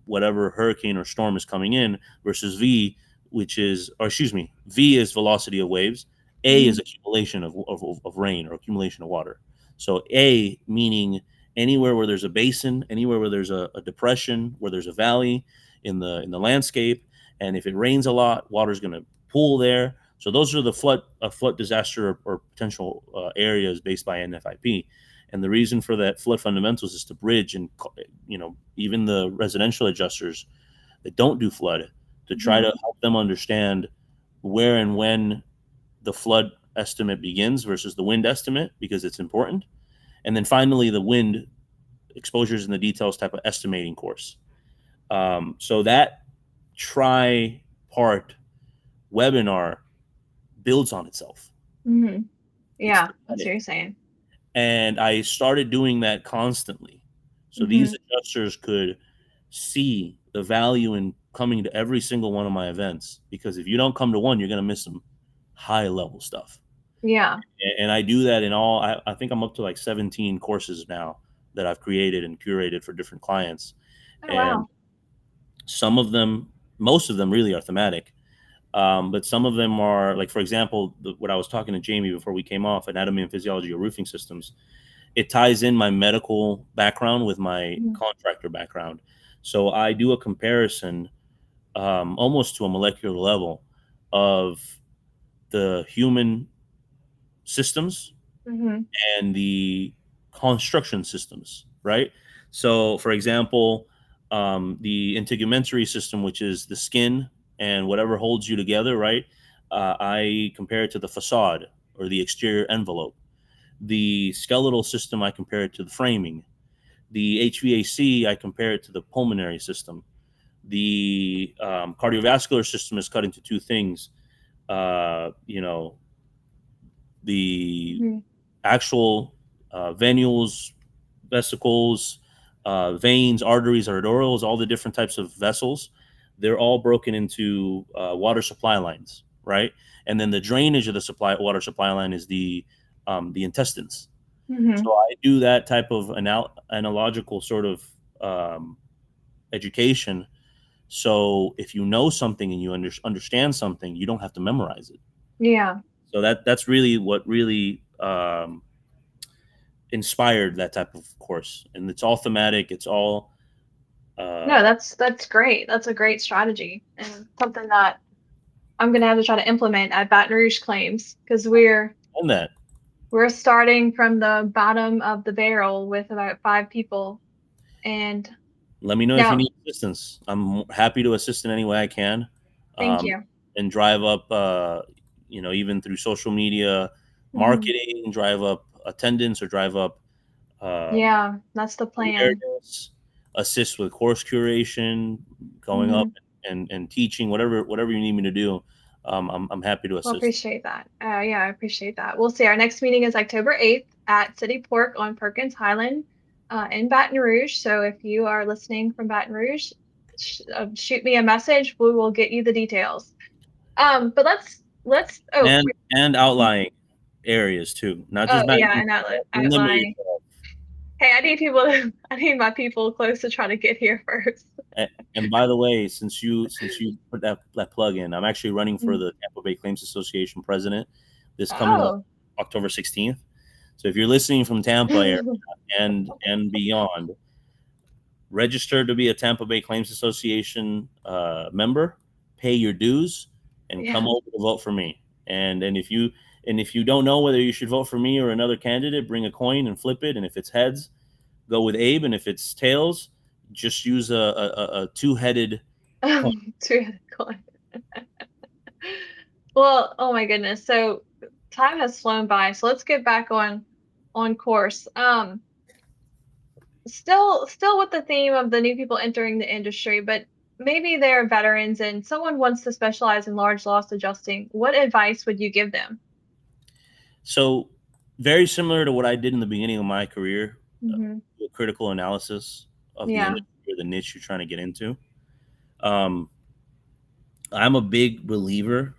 whatever hurricane or storm is coming in, versus V, V is velocity of waves, A Mm-hmm. is accumulation of rain or accumulation of water. So A meaning anywhere where there's a basin, anywhere where there's a depression, where there's a valley in the landscape, and if it rains a lot, water's going to pool there. So those are the flood disaster or potential areas based by NFIP. And the reason for that flood fundamentals is to bridge and even the residential adjusters that don't do flood, to try Mm-hmm. to help them understand where and when the flood estimate begins versus the wind estimate, because it's important. And then finally, the wind exposures and the details type of estimating course. So that part webinar builds on itself. Mm-hmm. It's Yeah, that's what thematic. you're saying. And I started doing that constantly. So Mm-hmm. these adjusters could see the value in coming to every single one of my events, because if you don't come to one, you're going to miss some high level stuff. Yeah. And I do that in all, I think I'm up to like 17 courses now that I've created and curated for different clients. Oh, And wow. some of them, most of them really are thematic. But some of them are, like, for example, what I was talking to Jamie before we came off, anatomy and physiology of roofing systems. It ties in my medical background with my Mm-hmm. contractor background. So I do a comparison, almost to a molecular level, of the human systems Mm-hmm. and the construction systems, right? So, for example, the integumentary system, which is the skin and whatever holds you together, right? I compare it to the facade or the exterior envelope. The skeletal system, I compare it to the framing. The HVAC, I compare it to the pulmonary system. The cardiovascular system is cut into two things. You know, the Mm-hmm. actual venules, vesicles, veins, arteries, arterioles, all the different types of vessels, they're all broken into water supply lines, right? And then the drainage of the water supply line is the intestines. Mm-hmm. So I do that type of analogical sort of um, education. So if you know something and you understand something, you don't have to memorize it. Yeah. So that's really what really inspired that type of course, and it's all thematic. It's all No, uh, that's great. That's a great strategy and something that I'm gonna have to try to implement at Baton Rouge Claims because on that. we're starting from the bottom of the barrel with about 5 people. And Let me know if you now, need assistance. I'm happy to assist in any way I can, thank um, you. and drive up, even through social media Hmm. marketing, drive up attendance or drive up um, Yeah, that's the plan. awareness, assist with course curation, going up Hmm. and teaching, whatever you need me to do. I'm happy to Well, assist. appreciate that. Yeah, I appreciate that. We'll see. Our next meeting is October 8th at City Pork on Perkins Highland in Baton Rouge. So if you are listening from Baton Rouge, shoot me a message. We will get you the details. But oh, And outlying areas too, not just Baton yeah, Rouge. and Don't limit outline. yourself. Hey, I need people to, I need my people close to try to get here first. And by the way, since you put that plug in, I'm actually running for Mm. the Tampa Bay Claims Association president this coming up Oh. October 16th. So if you're listening from Tampa area and beyond, register to be a Tampa Bay Claims Association member, pay your dues, and come Yeah. over to vote for me. And if you don't know whether you should vote for me or another candidate, bring a coin and flip it. And if it's heads, go with Abe. And if it's tails, just use a two-headed coin. Two coin. Well, oh my goodness. So time has flown by. So let's get back on course. Still with the theme of the new people entering the industry, but maybe they're veterans and someone wants to specialize in large loss adjusting. What advice would you give them? So very similar to what I did in the beginning of my career, Hmm. critical analysis of the Yeah. industry or the niche you're trying to get into. Um, I'm a big believer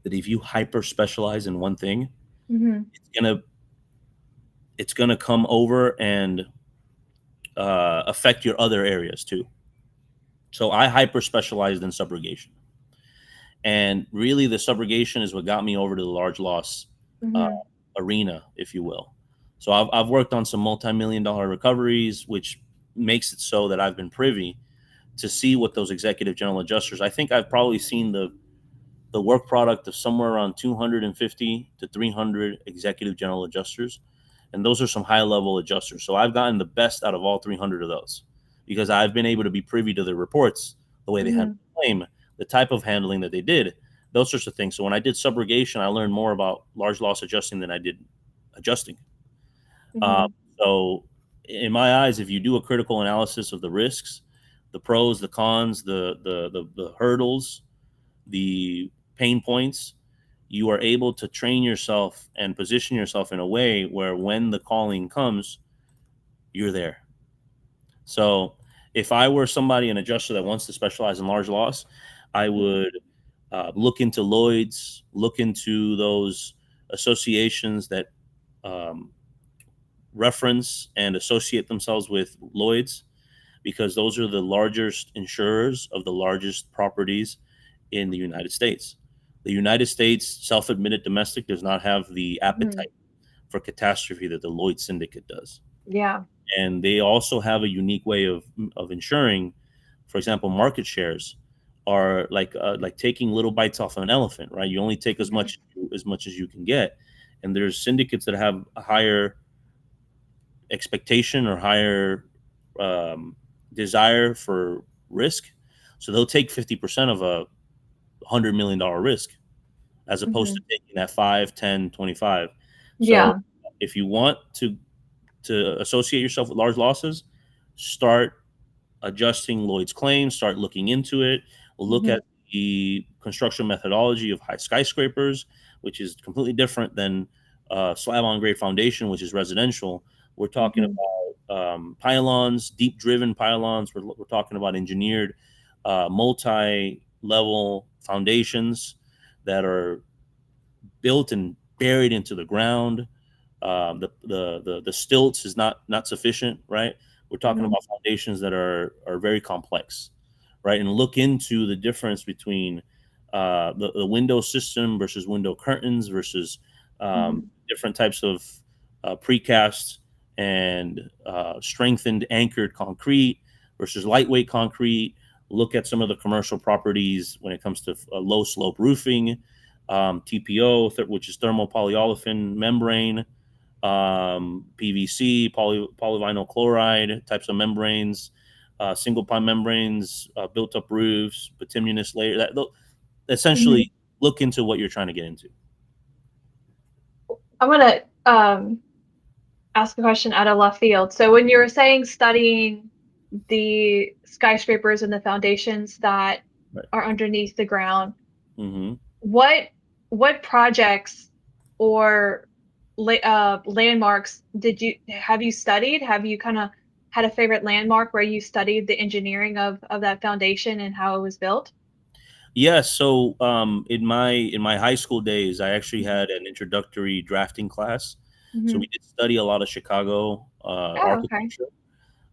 that if you hyper specialize in one thing, Hmm. it's gonna it's gonna come over and affect your other areas too. So I hyper specialized in subrogation, and really the subrogation is what got me over to the large loss uh, Hmm. arena, if you will. So I've worked on some multi-million-dollar recoveries, which makes it so that I've been privy to see what those executive general adjusters. I think I've probably seen the work product of somewhere around 250 to 300 executive general adjusters. And those are some high level adjusters. So I've gotten the best out of all 300 of those because I've been able to be privy to the reports, the way they handle Hmm. the claim, the type of handling that they did, those sorts of things. So when I did subrogation, I learned more about large loss adjusting than I did adjusting. Uh, Hmm. so in my eyes, if you do a critical analysis of the risks, the pros, the cons, the hurdles, the pain points, you are able to train yourself and position yourself in a way where when the calling comes, you're there. So if I were somebody, an adjuster that wants to specialize in large loss, I would look into Lloyd's, look into those associations that um, reference and associate themselves with Lloyd's, because those are the largest insurers of the largest properties in the United States. The United States self-admitted domestic does not have the Mhm. appetite for catastrophe that the Lloyd syndicate does. Yeah. And they also have a unique way of insuring. For example, market shares are like taking little bites off of an elephant, right? You only take Mhm. as much as you can get, and there's syndicates that have a higher expectation or higher um, desire for risk, so they'll take 50% of $100 million risk as opposed to Mhm. taking that 5, 10, 25. So Yeah. if you want to associate yourself with large losses, start adjusting Lloyd's claims, start looking into it. We'll look Mhm. at the construction methodology of high skyscrapers, which is completely different than slab on grade foundation, which is residential. We're talking Mhm. about pylons, deep driven pylons. We're talking about engineered multi level foundations that are built and buried into the ground. The stilts is not sufficient, right? We're talking Mhm. about foundations that are very complex, right? And look into the difference between the window system versus window curtains versus Mhm. different types of precast and strengthened anchored concrete versus lightweight concrete. Look at some of the commercial properties when it comes to low slope roofing, TPO, which is thermal polyolefin membrane, PVC, polyvinyl chloride types of membranes, single pine membranes, built up roofs, bituminous layer. Mhm. Essentially, look into what you're trying to get into. I'm gonna ask a question out of left field. So when you were saying studying the skyscrapers and the foundations that Right. are underneath the ground, Mm-hmm. what what projects or landmarks have you studied? Have you kind of had a favorite landmark where you studied the engineering of that foundation and how it was built? Yeah. So in my high school days, I actually Mhm. had an introductory drafting class. So we Mhm. did study a lot of Chicago Oh, okay. architecture,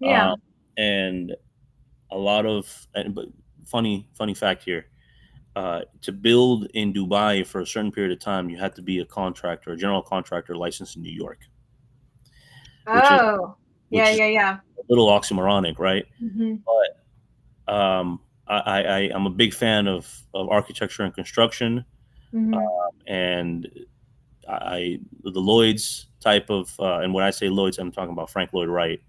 Yeah. and a lot of. But funny fact here. To build in Dubai for a certain period of time, you had to be a contractor, a general contractor licensed in New York, which is Oh. Yeah, which is yeah, yeah. a little oxymoronic, right? Mhm. But I'm a big fan of architecture and construction, Mhm. and the Lloyd's type of and when I say Lloyd's, I'm talking about Frank Lloyd Wright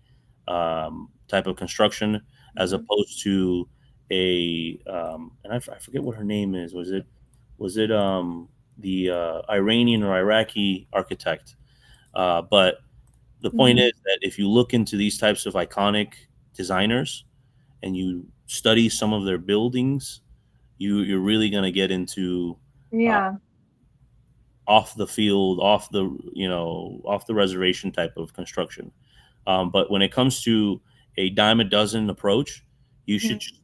type of construction, as Mhm. opposed to and I forget what her name is. Was it the Iranian or Iraqi architect? But the point Mhm. is that if you look into these types of iconic designers and you study some of their buildings, you're really going to get into uh, Yeah. off the field, off the reservation type of construction. But when it comes to a dime a dozen approach, you should Mhm. just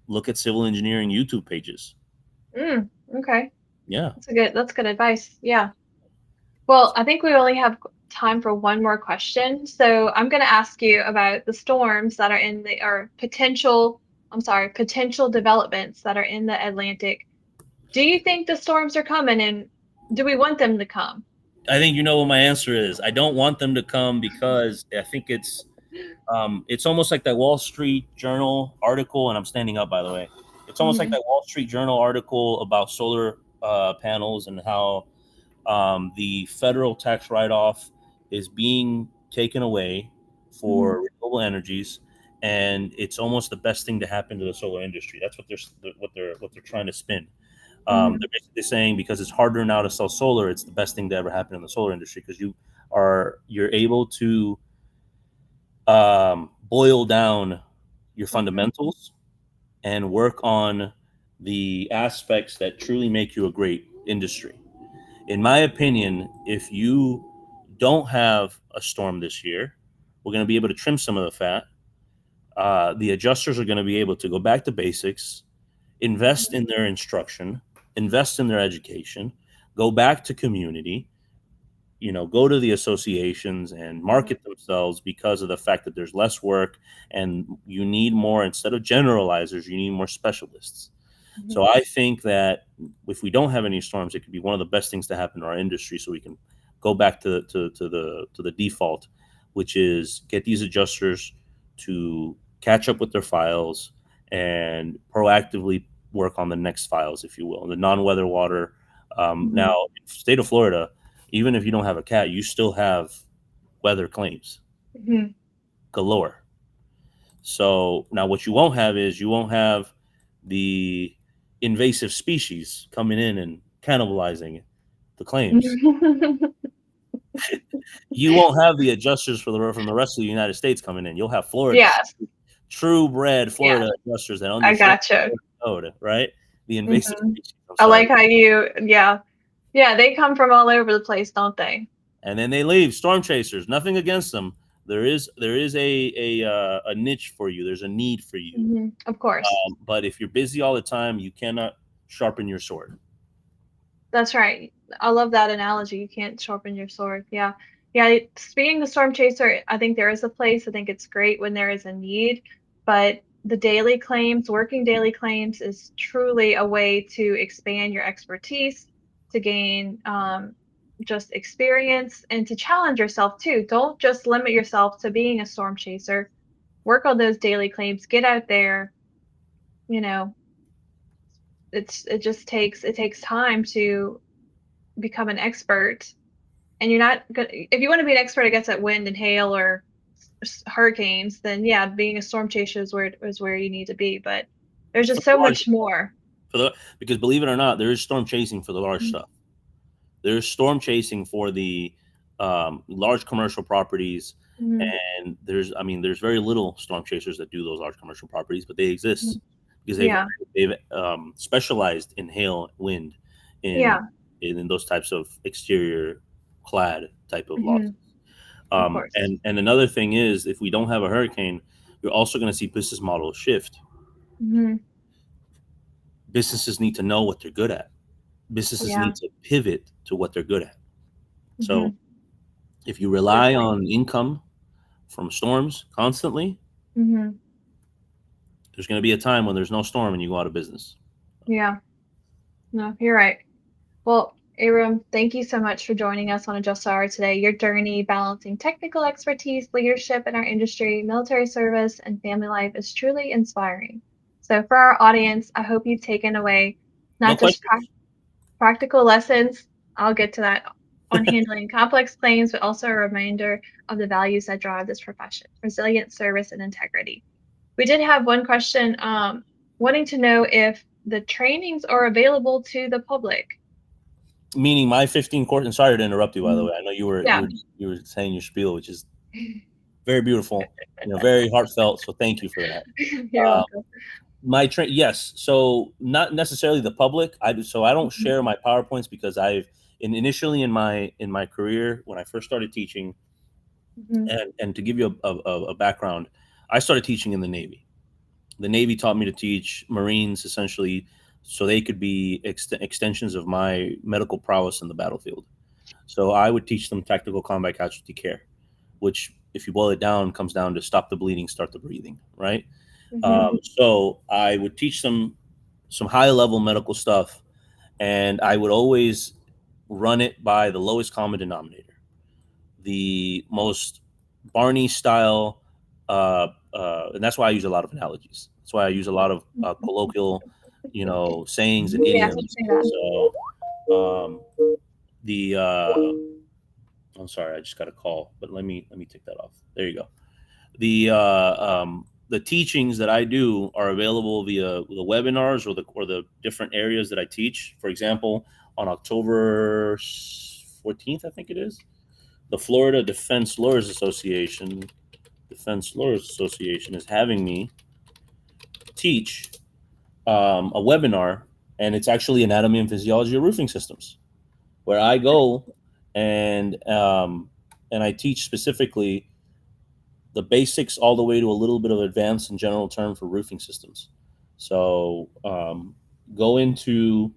look at civil engineering YouTube pages. Mm. Okay. Yeah. That's good advice. Yeah. Well, I think we only have time for one more question. So I'm going to ask you about the storms that are in the, or potential, I'm sorry, potential developments that are in the Atlantic. Do you think the storms are coming and do we want them to come? I think you know what my answer is. I don't want them to come because I think it's almost like that Wall Street Journal article, and I'm standing up by the way. It's almost like Hmm. that Wall Street Journal article about solar panels and how the federal tax write-off is being taken away Hmm. for renewable energies, and it's almost the best thing to happen to the solar industry. That's what they're trying to spin. Hmm. They're basically saying because it's harder now to sell solar, it's the best thing to ever happen in the solar industry because you're able to boil down your Hmm. fundamentals and work on the aspects that truly make you a great industry. In my opinion, if you don't have a storm this year, we're going to be able to trim some of the fat. The adjusters are going to be able to go back to basics, invest in their instruction, invest in their education, go back to community, go to the associations and market themselves, because of the fact that there's less work and you need more, instead of generalizers, you need more specialists. So I think that if we don't have any storms, it could be one of the best things to happen to our industry, so we can go back to the default, which is get these adjusters to catch up with their files and proactively work on the next files, if you will, the non-weather water. Now, in the state of Florida, even if you don't have a cat, you still have weather claims galore. So now what you won't have is you won't have the invasive species coming in and cannibalizing the claims. You won't have the adjusters from the rest of the United States coming in. You'll have Florida, Yes. true bred Florida Yeah. adjusters that I understand gotcha. code, right? The invasive species. I like how yeah, they come from all over the place, don't they? And then they leave. Storm chasers. Nothing against them. There is a niche for you. There's a need for you. Of course. But if you're busy all the time, you cannot sharpen your sword. That's right. I love that analogy. You can't sharpen your sword. Yeah. Yeah. Speaking of storm chaser, I think there is a place. I think it's great when there is a need, but the daily claims, working daily claims, is truly a way to expand your expertise, to gain just experience, and to challenge yourself too. Don't just limit yourself to being a storm chaser. Work on those daily claims. Get out there. You know, it takes time to become an expert, and you're not good if you want to be an expert, I guess, at wind and hail or hurricanes, then yeah, being a storm chaser is where you need to be, but there's For just the so large, much more. because believe it or not, there is storm chasing for the large stuff. There's storm chasing for the large commercial properties, and there's very little storm chasers that do those large commercial properties, but they exist because they've specialized in hail, wind, in those types of exterior clad type of losses. Of course. And another thing is, if we don't have a hurricane, you're also going to see business models shift. Businesses need to know what they're good at. Businesses need to pivot to what they're good at. So if you rely on income from storms constantly, there's going to be a time when there's no storm and you go out of business. Yeah. No, you're right. Well, Abram, thank you so much for joining us on Adjust Hour today. Your journey balancing technical expertise, leadership in our industry, military service, and family life is truly inspiring. So for our audience, I hope you've taken away not just practical lessons, I'll get to that, on handling complex claims, but also a reminder of the values that drive this profession: resilient service and integrity. We did have one question wanting to know if the trainings are available to the public. Meaning my 15 course, and sorry to interrupt you, by the way. I know you were saying your spiel, which is very beautiful, very heartfelt. So thank you for that. You're welcome. Yes. So not necessarily the public. I don't share my PowerPoints because initially in my career, when I first started teaching, and to give you a background, I started teaching in the Navy. The Navy taught me to teach Marines, essentially, so they could be extensions of my medical prowess in the battlefield. So I would teach them tactical combat casualty care, which, if you boil it down, comes down to stop the bleeding, start the breathing, right? So I would teach them some high-level medical stuff, and I would always run it by the lowest common denominator, the most Barney style, and that's why I use a lot of analogies. That's why I use a lot of colloquial, sayings and idioms. So I'm sorry, I just got a call, but let me take that off. There you go. The teachings that I do are available via the webinars or the different areas that I teach. For example, on October 14th, I think it is, the Florida Defense Lawyers Association is having me teach a webinar, and it's actually anatomy and physiology of roofing systems, where I go and I teach specifically the basics all the way to a little bit of advanced and general term for roofing systems. So go into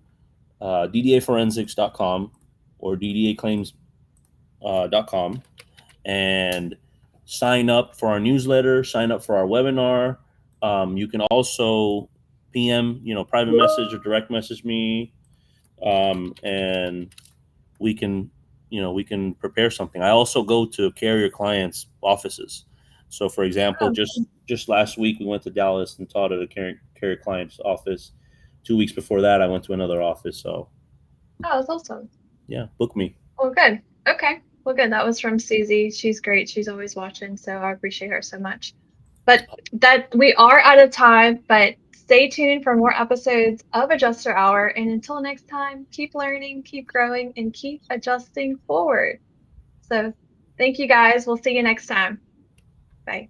ddaforensics.com or ddaclaims.com and sign up for our newsletter, sign up for our webinar. You can also PM, private message or direct message me, and we can, we can prepare something. I also go to carrier clients' offices. So, for example, Oh, just last week we went to Dallas and taught at a carrier client's office. 2 weeks before that, I went to another office. So, that's awesome. yeah, book me. Well, good. Okay. Well, good. That was from Susie. She's great. She's always watching, so I appreciate her so much. But that we are out of time, but stay tuned for more episodes of Adjuster Hour. And until next time, keep learning, keep growing, and keep adjusting forward. So thank you guys. We'll see you next time. Bye.